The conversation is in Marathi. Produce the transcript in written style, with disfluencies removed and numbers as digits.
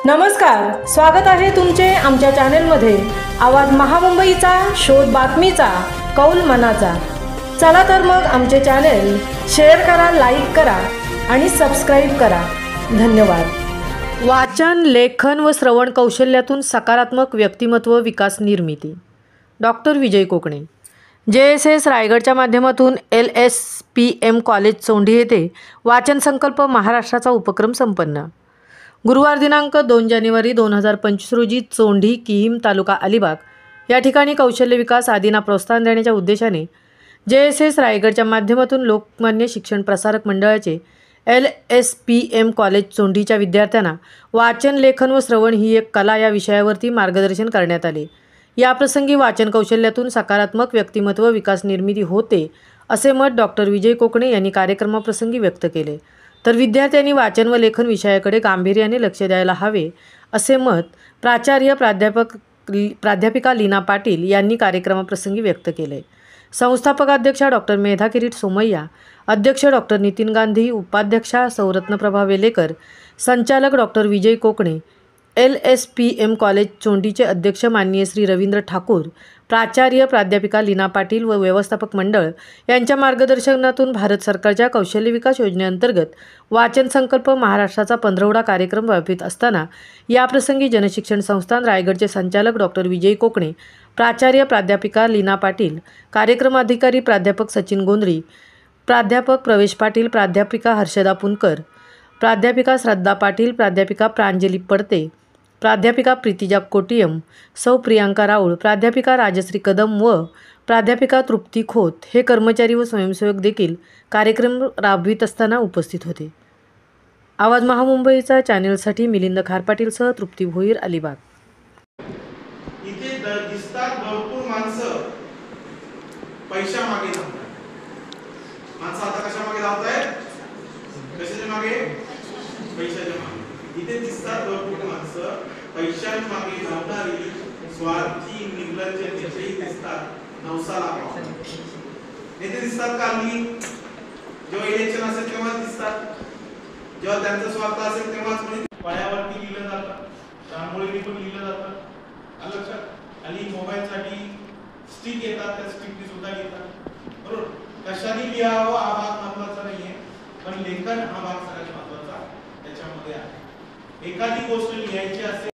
नमस्कार, स्वागत आहे तुमचे आमच्या चॅनलमध्ये। आवाज महामुंबईचा, शोध बातमीचा, कौल मनाचा। चला तर मग आमचे चॅनल शेअर करा, लाईक करा आणि सबस्क्राइब करा। धन्यवाद। वाचन, लेखन व श्रवण कौशल्यातून सकारात्मक व्यक्तिमत्व विकास निर्मिती। डॉक्टर विजय कोकणे, JSS रायगडच्या माध्यमातून LSPM कॉलेज चोंडी येथे वाचन संकल्प महाराष्ट्राचा उपक्रम संपन्न। गुरुवार दिनांक 2 जानेवारी 2025 रोजी चोंडी, किहीम, तालुका अलिबाग या ठिकाणी कौशल्य विकास आदींना प्रोत्साहन देण्याच्या उद्देशाने JSS रायगडच्या माध्यमातून लोकमान्य शिक्षण प्रसारक मंडळाचे LSPM कॉलेज चोंडीच्या विद्यार्थ्यांना वाचन, लेखन व श्रवण ही एक कला या विषयावरती मार्गदर्शन करण्यात आले। याप्रसंगी वाचन कौशल्यातून सकारात्मक व्यक्तिमत्व विकास निर्मिती होते असे मत डॉक्टर विजय कोकणे यांनी कार्यक्रमाप्रसंगी व्यक्त केले। तर विद्यार्थ्यांनी वाचन व लेखन विषयाकडे गांभीर्याने लक्ष द्यायला हवे असे मत प्राध्यापिका लीना पाटील यांनी कार्यक्रमाप्रसंगी व्यक्त केले। संस्थापक अध्यक्षा डॉक्टर मेधा किरीट सोमय्या, अध्यक्ष डॉक्टर नितीन गांधी, उपाध्यक्षा सौरत्नप्रभा वेलेकर, संचालक डॉक्टर विजय कोकणे, LSPM कॉलेज चोंडीचे अध्यक्ष माननीय श्री रवींद्र ठाकूर, प्राचार्य प्राध्यापिका लीना पाटील व व्यवस्थापक मंडळ यांच्या मार्गदर्शनातून भारत सरकारच्या कौशल्य विकास योजनेअंतर्गत वाचन संकल्प महाराष्ट्राचा 15वडा कार्यक्रम राबवित असताना याप्रसंगी जनशिक्षण संस्थान रायगडचे संचालक डॉक्टर विजय कोकणे, प्राचार्य प्राध्यापिका लीना पाटील, कार्यक्रम अधिकारी प्राध्यापक सचिन गोंधळी, प्राध्यापक प्रवेश पाटील, प्राध्यापिका हर्षदा पुनकर, प्राध्यापिका श्रद्धा पाटील, प्राध्यापिका प्रांजली पडते, प्राध्यापिका प्रीतिजा कोटियम, सौ प्रियांका राऊळ, प्राध्यापिका राजश्री कदम व प्राध्यापिका तृप्ती खोत हे कर्मचारी व स्वयंसेवक देखील कार्यक्रम राबवित असताना उपस्थित होते। आवाज महामुंबईचा चॅनलसाठी मिलिंद खारपाटीलसह तृप्ती भोईर, अलिबाग। इथे दिसतात भरपूर माणसं पैसा मागे धावतात। माणसं आता कशा मागे धावतायत? कशाच्या मागे? पैशाच्या मागे। इथे दिसतात भरपूर माणसं पैशाच्या मागे धावणारी, स्वार्थी, निर्लज्ज नेतेही दिसतात। नवसाला नेते दिसतात का? जेव्हा इलेक्शन असेल तेव्हा दिसतात, जेव्हा त्यांचा स्वार्थ असेल तेव्हाच पायावरती लिहिलं जातं, रांगोळीने पण लिहिलं जातं, लक्षात। आणि मोबाईलसाठी स्टिक येतात, त्या स्टिकने सुद्धा लिहितात, बरोबर। कशाने लिहावं हा भाग महत्त्वाचा नाहीये, पण लेखन हा भाग सगळ्यात महत्त्वाचा त्याच्यामध्ये आहे। एखादी गोष्ट लिहायची असेल